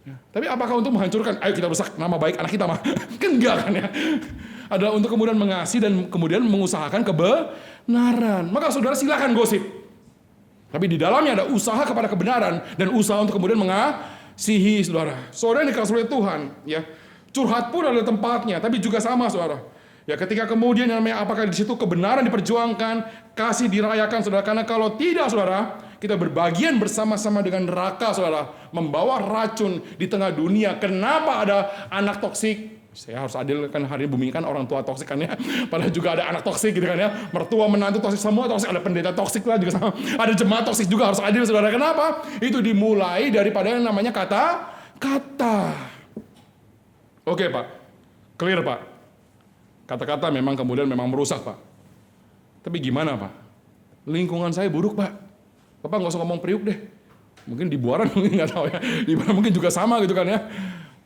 Ya, tapi apakah untuk menghancurkan? Ayo kita rusak nama baik anak kita mah? Kan enggak kan ya. Adalah untuk kemudian mengasihi dan kemudian mengusahakan kebenaran. Maka saudara silakan gosip. Tapi di dalamnya ada usaha kepada kebenaran dan usaha untuk kemudian mengasihi saudara. Saudara yang dikasih oleh Tuhan, ya. Curhat pun ada tempatnya, tapi juga sama saudara. Ya ketika kemudian yang namanya apakah di situ kebenaran diperjuangkan, kasih dirayakan saudara. Karena kalau tidak saudara, kita berbagian bersama-sama dengan neraka saudara, membawa racun di tengah dunia. Kenapa ada anak toksik? Saya harus adil kan, hari ini bumi kan orang tua toksik kan ya. Padahal juga ada anak toksik gitu kan ya. Mertua menantu toksik, semua toksik. Ada pendeta toksik lah juga sama. Ada jemaat toksik juga, harus adil saudara. Kenapa? Itu dimulai daripada yang namanya kata-kata. Oke Pak, clear Pak. Kata-kata memang kemudian memang merusak Pak. Tapi gimana Pak? Lingkungan saya buruk Pak. Bapak nggak usah ngomong Priuk deh. Mungkin di Buaran mungkin nggak tahu ya. Di mana mungkin juga sama gitu kan ya.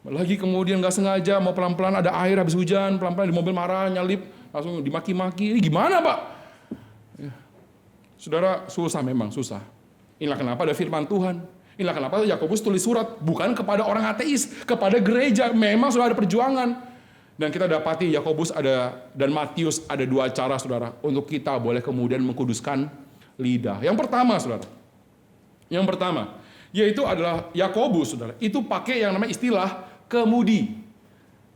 Lagi kemudian nggak sengaja mau pelan-pelan ada air habis hujan, pelan-pelan di mobil marah, nyalip, langsung dimaki-maki. Ini gimana Pak? Ya. Saudara, susah memang, susah. Inilah kenapa ada firman Tuhan. Inilah kenapa Yakobus tulis surat. Bukan kepada orang ateis, kepada gereja. Memang sudah ada perjuangan. Dan kita dapati Yakobus ada dan Matius ada dua cara saudara. Untuk kita boleh kemudian mengkuduskan lidah. Yang pertama saudara. Yang pertama. Yaitu adalah Yakobus saudara. Itu pakai yang namanya istilah kemudi.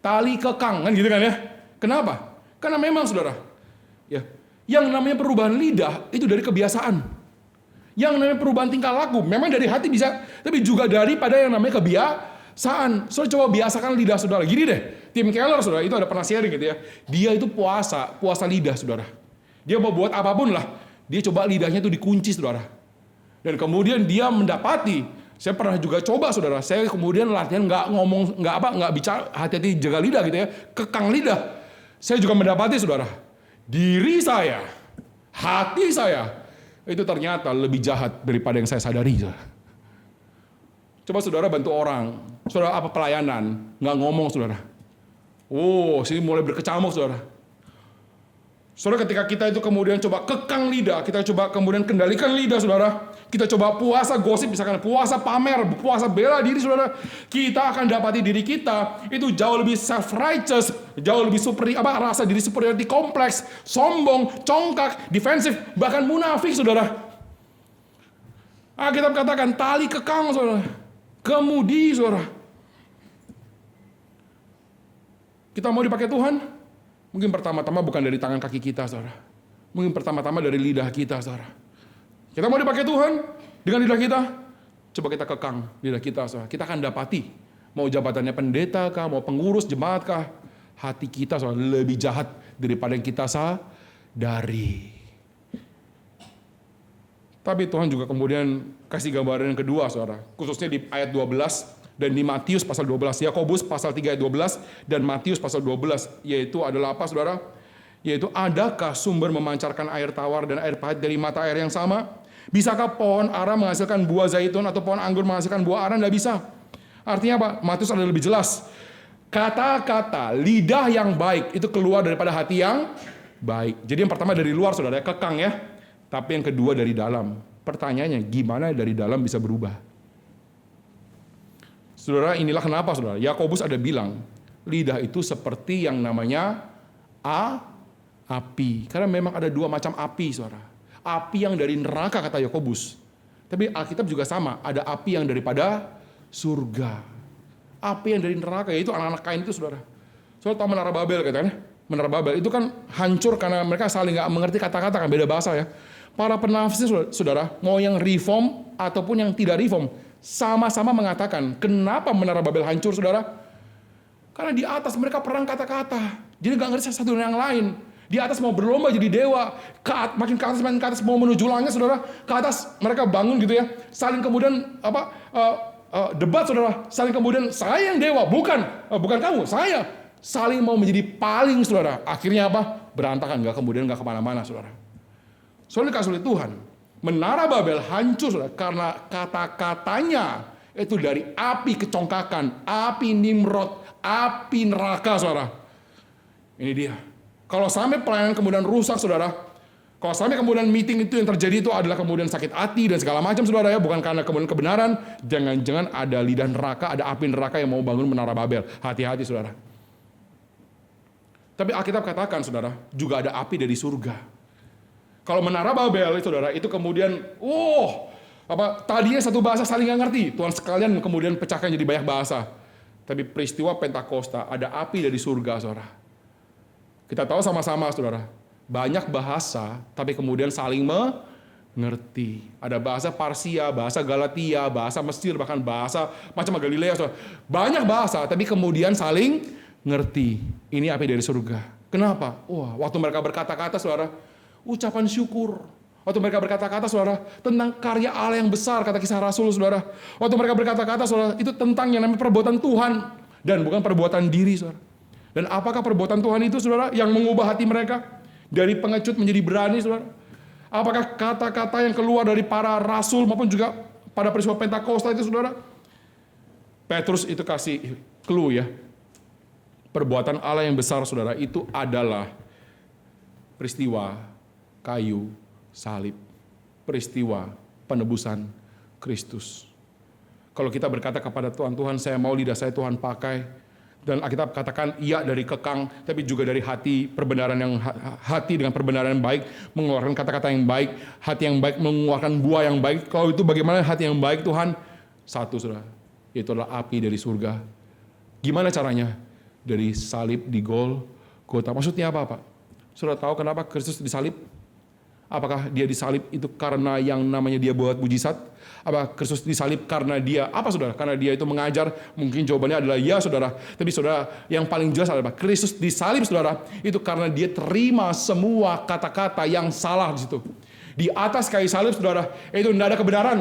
Tali kekang kan gitu kan ya. Kenapa? Karena memang saudara. Ya, yang namanya perubahan lidah itu dari kebiasaan. Yang namanya perubahan tingkah laku memang dari hati bisa. Tapi juga daripada yang namanya kebiasaan. Saudara coba biasakan lidah saudara. Gini deh. Tim Keller saudara itu ada pernah sharing gitu ya. Dia itu puasa lidah saudara. Dia mau buat apapun lah. Dia coba lidahnya itu dikunci saudara. Dan kemudian dia mendapati, saya pernah juga coba saudara. Saya kemudian latihan nggak bicara, hati-hati jaga lidah gitu ya. Kekang lidah. Saya juga mendapati saudara. Diri saya, hati saya itu ternyata lebih jahat daripada yang saya sadari. Saudara. Coba saudara bantu orang, saudara apa pelayanan, nggak ngomong saudara. Oh, sini mulai berkecamuk saudara. Saudara ketika kita itu kemudian coba kekang lidah, kita coba kemudian kendalikan lidah saudara. Kita coba puasa gosip, misalkan puasa pamer, puasa bela diri, saudara. Kita akan dapati diri kita itu jauh lebih self-righteous, jauh lebih rasa diri superiority kompleks, sombong, congkak, defensif, bahkan munafik, saudara. Alkitab katakan tali kekang, saudara. Kemudi, saudara. Kita mau dipakai Tuhan? Mungkin pertama-tama bukan dari tangan kaki kita, saudara. Mungkin pertama-tama dari lidah kita, saudara. Kita mau dipakai Tuhan dengan lidah kita, coba kita kekang lidah kita, saudara. Kita akan dapati, mau jabatannya pendeta kah, mau pengurus jemaat kah, hati kita, saudara, lebih jahat daripada yang kita sadari. Tapi Tuhan juga kemudian kasih gambaran yang kedua, saudara, khususnya di ayat 12 dan di Matius pasal 12, Yakobus pasal 3 ayat 12 dan Matius pasal 12, yaitu adalah apa, saudara? Yaitu, adakah sumber memancarkan air tawar dan air pahit dari mata air yang sama? Bisakah pohon ara menghasilkan buah zaitun atau pohon anggur menghasilkan buah ara? Tidak bisa. Artinya apa? Matius ada lebih jelas. Kata-kata lidah yang baik itu keluar daripada hati yang baik. Jadi yang pertama dari luar, saudara, kekang ya. Tapi yang kedua dari dalam. Pertanyaannya, gimana dari dalam bisa berubah? Saudara, inilah kenapa, saudara, Yakobus ada bilang, lidah itu seperti yang namanya api. Karena memang ada dua macam api, saudara. Api yang dari neraka, kata Yakobus. Tapi Alkitab juga sama, ada api yang daripada surga. Api yang dari neraka, yaitu anak-anak Kain itu, saudara. Saudara tahu Menara Babel, katanya. Menara Babel itu kan hancur karena mereka saling gak mengerti kata-kata, kan beda bahasa ya. Para penafsir, saudara, mau yang reform ataupun yang tidak reform, sama-sama mengatakan, kenapa Menara Babel hancur, saudara? Karena di atas mereka perang kata-kata. Jadi gak ngerti satu dengan yang lain. Di atas mau berlomba jadi dewa, makin ke atas mau menuju langit, saudara. Ke atas mereka bangun gitu ya, saling kemudian debat, saudara. Saling kemudian saya yang dewa, bukan kamu, saya. Saling mau menjadi paling, saudara. Akhirnya apa? Berantakan, kemudian gak kemana-mana, saudara. Soalnya dikasih oleh Tuhan, Menara Babel hancur, saudara, karena kata-katanya itu dari api kecongkakan, api Nimrod, api neraka, saudara. Ini dia. Kalau sampai pelayanan kemudian rusak, saudara, kalau sampai kemudian meeting itu yang terjadi itu adalah kemudian sakit hati dan segala macam, saudara ya, bukan karena kemudian kebenaran, jangan-jangan ada lidah neraka, ada api neraka yang mau bangun Menara Babel. Hati-hati, saudara. Tapi Alkitab katakan, saudara, juga ada api dari surga. Kalau Menara Babel, saudara, itu kemudian, tadinya satu bahasa saling nggak ngerti, Tuhan sekalian kemudian pecahkan jadi banyak bahasa. Tapi peristiwa Pentakosta, ada api dari surga, saudara. Kita tahu sama-sama, saudara, banyak bahasa, tapi kemudian saling mengerti. Ada bahasa Parsia, bahasa Galatia, bahasa Mesir, bahkan bahasa macam Galilea, saudara. Banyak bahasa, tapi kemudian saling ngerti. Ini api dari surga. Kenapa? Waktu mereka berkata-kata, saudara, ucapan syukur. Waktu mereka berkata-kata, saudara, tentang karya Allah yang besar, kata Kisah Rasul, saudara. Waktu mereka berkata-kata, saudara, itu tentang yang namanya perbuatan Tuhan dan bukan perbuatan diri, saudara. Dan apakah perbuatan Tuhan itu, saudara, yang mengubah hati mereka dari pengecut menjadi berani, saudara? Apakah kata-kata yang keluar dari para rasul maupun juga pada peristiwa Pentakosta itu, saudara? Petrus itu kasih clue ya. Perbuatan Allah yang besar, saudara, itu adalah peristiwa kayu salib, peristiwa penebusan Kristus. Kalau kita berkata kepada Tuhan, Tuhan, saya mau lidah saya Tuhan pakai. Dan Alkitab katakan iya dari kekang, tapi juga dari hati hati dengan perbenaran yang baik, mengeluarkan kata-kata yang baik, hati yang baik mengeluarkan buah yang baik. Kalau itu bagaimana hati yang baik, Tuhan? Satu, saudara, itu adalah api dari surga. Gimana caranya? Dari salib di Golgota. Maksudnya apa, Pak? Saudara tahu kenapa Kristus disalib? Apakah dia disalib itu karena yang namanya dia buat mujizat? Apa Kristus disalib karena dia, apa saudara? Karena dia itu mengajar? Mungkin jawabannya adalah ya, saudara. Tapi saudara, yang paling jelas adalah Kristus disalib, saudara, itu karena dia terima semua kata-kata yang salah di situ. Di atas kayu salib, saudara, itu tidak ada kebenaran.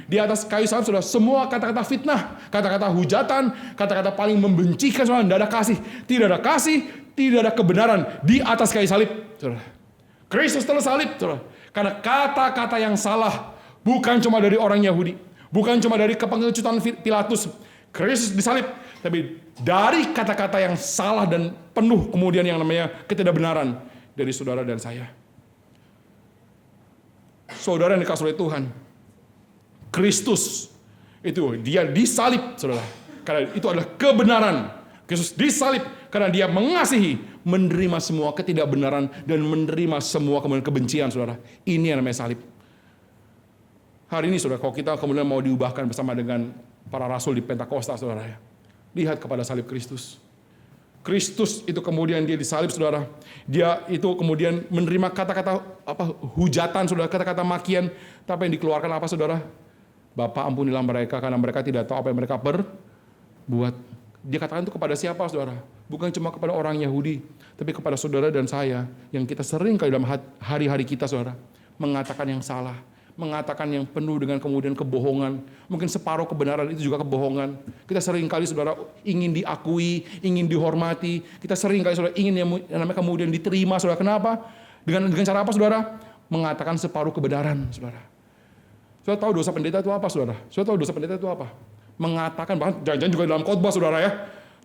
Di atas kayu salib, saudara, semua kata-kata fitnah, kata-kata hujatan, kata-kata paling membencikan, saudara, tidak ada kasih. Tidak ada kasih, tidak ada kebenaran di atas kayu salib, saudara. Kristus telah salib, saudara. Karena kata-kata yang salah bukan cuma dari orang Yahudi, bukan cuma dari kepengecutan Pilatus. Kristus disalib, tapi dari kata-kata yang salah dan penuh kemudian yang namanya ketidakbenaran dari saudara dan saya. Saudara yang dikasihi oleh Tuhan, Kristus. Itu dia disalib, saudara. Karena itu adalah kebenaran. Kristus disalib karena dia mengasihi, menerima semua ketidakbenaran dan menerima semua kemudian kebencian, saudara. Ini yang namanya salib. Hari ini, saudara, kalau kita kemudian mau diubahkan bersama dengan para rasul di Pentakosta, saudara, ya, lihat kepada salib Kristus. Kristus itu kemudian dia disalib, saudara. Dia itu kemudian menerima kata-kata hujatan, saudara, kata-kata makian. Tapi yang dikeluarkan apa, saudara? Bapa, ampunilah mereka karena mereka tidak tahu apa yang mereka perbuat. Dia katakan itu kepada siapa, saudara? Bukan cuma kepada orang Yahudi, tapi kepada saudara dan saya yang kita sering kali dalam hari-hari kita, saudara, mengatakan yang salah, mengatakan yang penuh dengan kemudian kebohongan. Mungkin separuh kebenaran itu juga kebohongan. Kita sering kali, saudara, ingin diakui, ingin dihormati. Kita sering kali, saudara, ingin yang namanya kemudian diterima, saudara. Kenapa? Dengan cara apa, saudara? Mengatakan separuh kebenaran, saudara. Saudara tahu dosa pendeta itu apa, saudara? Saudara tahu dosa pendeta itu apa? Mengatakan, bahkan jangan-jangan juga dalam khotbah, saudara, ya.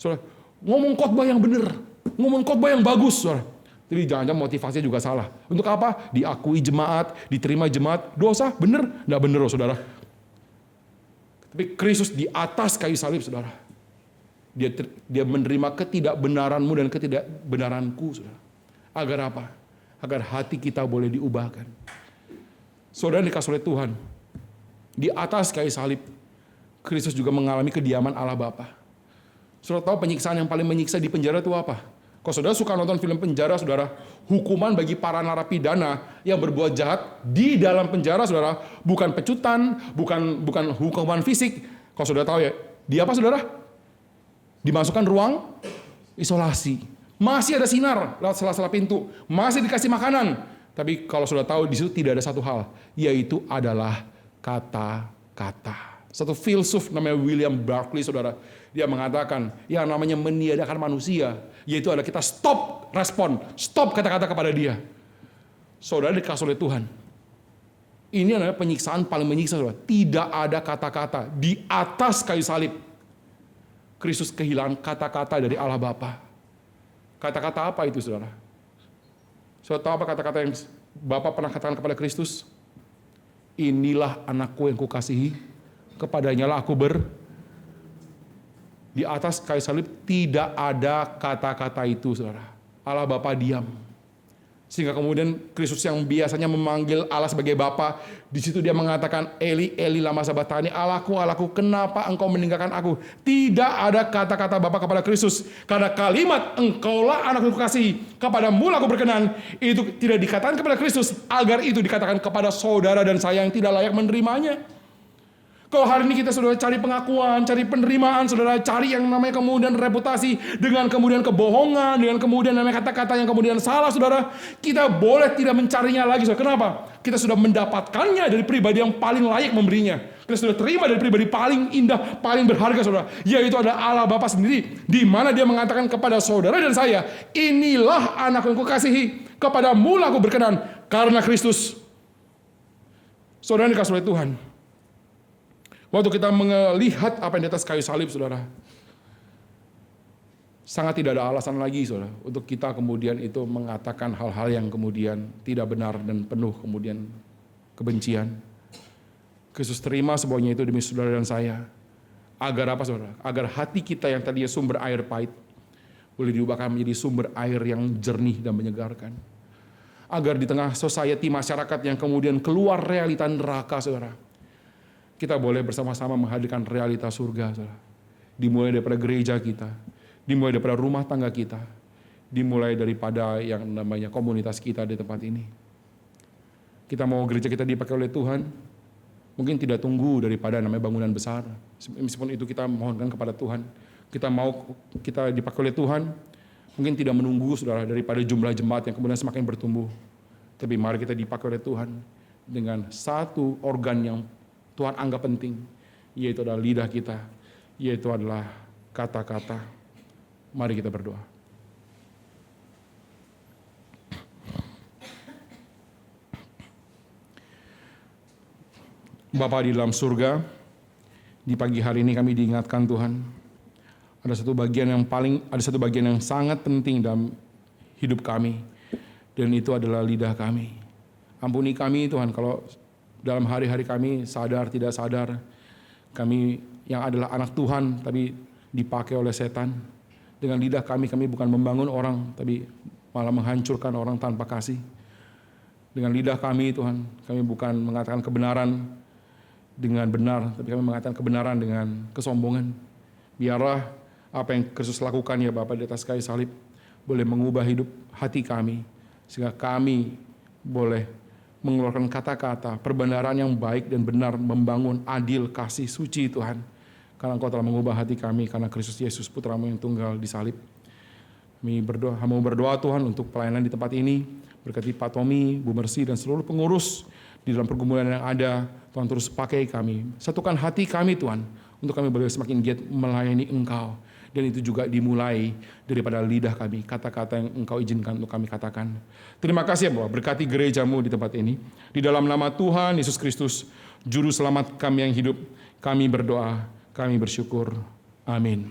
Saudara, ngomong khotbah yang benar, ngomong khotbah yang bagus, saudara. Tapi jangan-jangan motivasinya juga salah. Untuk apa? Diakui jemaat, diterima jemaat. Dosa? Benar? Nggak benar, saudara. Tapi Kristus di atas kayu salib, saudara. Dia menerima ketidakbenaranmu dan ketidakbenaranku, saudara. Agar apa? Agar hati kita boleh diubahkan. Saudara dikasih oleh Tuhan. Di atas kayu salib, Kristus juga mengalami kediaman Allah Bapa. Saudara tahu penyiksaan yang paling menyiksa di penjara itu apa? Kalau saudara suka nonton film penjara, saudara, hukuman bagi para narapidana yang berbuat jahat di dalam penjara, saudara, bukan pecutan, bukan hukuman fisik. Kalau saudara tahu ya, di apa, saudara? Dimasukkan ruang isolasi. Masih ada sinar lewat sela-sela pintu, masih dikasih makanan. Tapi kalau saudara tahu di situ tidak ada satu hal, yaitu adalah kata-kata. Satu filsuf namanya William Barclay, saudara, dia mengatakan yang namanya meniadakan manusia, yaitu adalah kita stop respon, stop kata-kata kepada dia. Saudara dikasih oleh Tuhan. Ini adalah penyiksaan paling menyiksa, saudara. Tidak ada kata-kata di atas kayu salib. Kristus kehilangan kata-kata dari Allah Bapa. Kata-kata apa itu, saudara? Saudara tahu apa kata-kata yang Bapa pernah katakan kepada Kristus? Inilah anakku yang kukasihi, kepadanya lah aku Di atas kayu salib tidak ada kata-kata itu, saudara. Allah Bapa diam. Sehingga kemudian Kristus yang biasanya memanggil Allah sebagai Bapa, di situ dia mengatakan, Eli, Eli lama sabatani, Allahku, Allahku, kenapa engkau meninggalkan aku? Tidak ada kata-kata Bapa kepada Kristus. Karena kalimat engkaulah anak yang kukasihi, kepadamu aku berkenan, itu tidak dikatakan kepada Kristus, agar itu dikatakan kepada saudara dan saya yang tidak layak menerimanya. Kalau hari ini kita sudah cari pengakuan, cari penerimaan, saudara, cari yang namanya kemudian reputasi, dengan kemudian kebohongan, dengan kemudian namanya kata-kata yang kemudian salah, saudara, kita boleh tidak mencarinya lagi, saudara. Kenapa? Kita sudah mendapatkannya dari pribadi yang paling layak memberinya. Kita sudah terima dari pribadi paling indah, paling berharga, saudara, yaitu adalah Allah Bapa sendiri, di mana dia mengatakan kepada saudara dan saya, inilah anak yang kukasihi, kepadamu aku berkenan, karena Kristus. Saudara dikasih oleh Tuhan. Waktu kita melihat apa yang di atas kayu salib, saudara, sangat tidak ada alasan lagi, saudara, untuk kita kemudian itu mengatakan hal-hal yang kemudian tidak benar dan penuh kemudian kebencian. Kristus terima semuanya itu demi saudara dan saya. Agar apa, saudara? Agar hati kita yang tadinya sumber air pahit boleh diubahkan menjadi sumber air yang jernih dan menyegarkan. Agar di tengah society masyarakat yang kemudian keluar realita neraka, saudara, kita boleh bersama-sama menghadirkan realita surga, saudara. Dimulai daripada gereja kita, dimulai daripada rumah tangga kita, dimulai daripada yang namanya komunitas kita di tempat ini. Kita mau gereja kita dipakai oleh Tuhan, mungkin tidak tunggu daripada namanya bangunan besar. Meskipun itu kita mohonkan kepada Tuhan. Kita dipakai oleh Tuhan, mungkin tidak menunggu, saudara, daripada jumlah jemaat yang kemudian semakin bertumbuh. Tapi mari kita dipakai oleh Tuhan dengan satu organ yang Tuhan anggap penting, yaitu adalah lidah kita, yaitu adalah kata-kata. Mari kita berdoa. Bapa di dalam surga, di pagi hari ini kami diingatkan Tuhan, ada satu bagian yang sangat penting dalam hidup kami, dan itu adalah lidah kami. Ampuni kami Tuhan kalau dalam hari-hari kami, sadar tidak sadar, kami yang adalah anak Tuhan tapi dipakai oleh setan. Dengan lidah kami bukan membangun orang, tapi malah menghancurkan orang tanpa kasih. Dengan lidah kami Tuhan, kami bukan mengatakan kebenaran dengan benar, tapi kami mengatakan kebenaran dengan kesombongan. Biarlah apa yang Kristus lakukan ya Bapa di atas kayu salib boleh mengubah hidup hati kami, sehingga kami boleh mengeluarkan kata-kata perbendaharaan yang baik dan benar, membangun adil, kasih, suci Tuhan. Karena Engkau telah mengubah hati kami karena Kristus Yesus Putramu yang tunggal disalib. Kami mau berdoa Tuhan untuk pelayanan di tempat ini. Berkati Pak Tommy, Bu Mercy, dan seluruh pengurus di dalam pergumulan yang ada. Tuhan terus pakai kami. Satukan hati kami Tuhan, untuk kami boleh semakin giat melayani Engkau. Dan itu juga dimulai daripada lidah kami, kata-kata yang Engkau izinkan untuk kami katakan. Terima kasih ya Bapak, berkati gerejamu di tempat ini. Di dalam nama Tuhan Yesus Kristus, Juru Selamat kami yang hidup, kami berdoa, kami bersyukur. Amin.